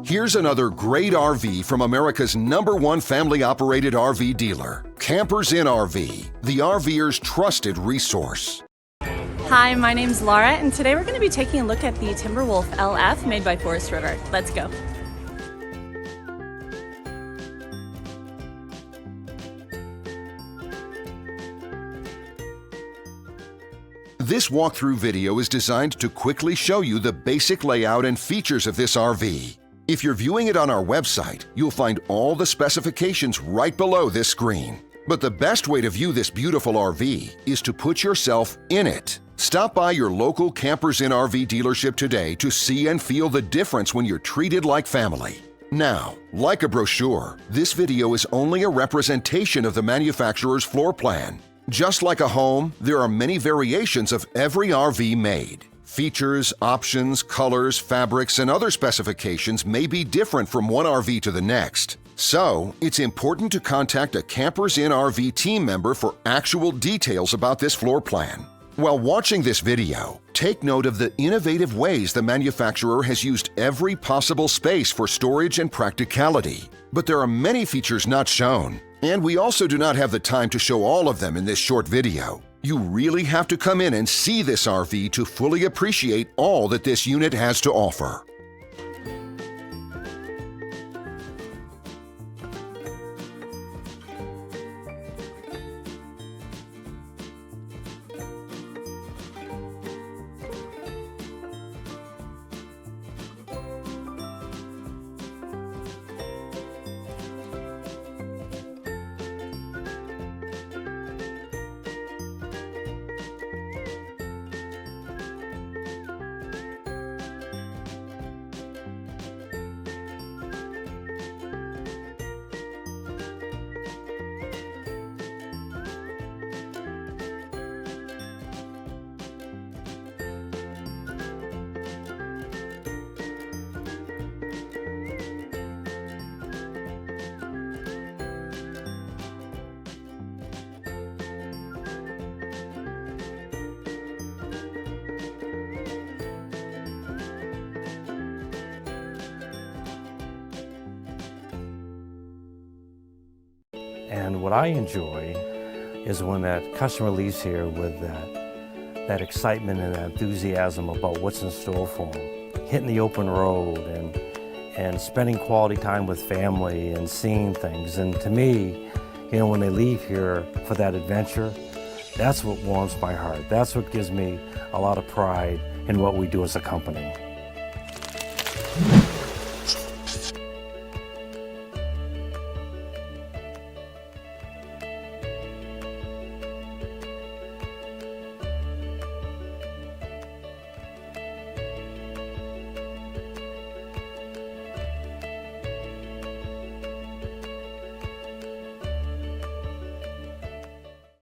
Here's another great RV from America's #1 family-operated RV dealer, Campers in RV, the RVer's trusted resource. Hi, my name's Laura, and today we're going to be taking a look at the Timberwolf-LF made by Forest River. Let's go. This walkthrough video is designed to quickly show you the basic layout and features of this RV. If you're viewing it on our website, you'll find all the specifications right below this screen. But the best way to view this beautiful RV is to put yourself in it. Stop by your local Campers in RV dealership today to see and feel the difference when you're treated like family. Now, like a brochure, this video is only a representation of the manufacturer's floor plan. Just like a home, there are many variations of every RV made. Features, options, colors, fabrics, and other specifications may be different from one RV to the next. So, it's important to contact a Campers in RV team member for actual details about this floor plan. While watching this video, take note of the innovative ways the manufacturer has used every possible space for storage and practicality. But there are many features not shown, and we also do not have the time to show all of them in this short video. You really have to come in and see this RV to fully appreciate all that this unit has to offer. And what I enjoy is when that customer leaves here with that excitement and that enthusiasm about what's in store for them. Hitting the open road and spending quality time with family and seeing things. And to me, you know, when they leave here for that adventure, that's what warms my heart. That's what gives me a lot of pride in what we do as a company.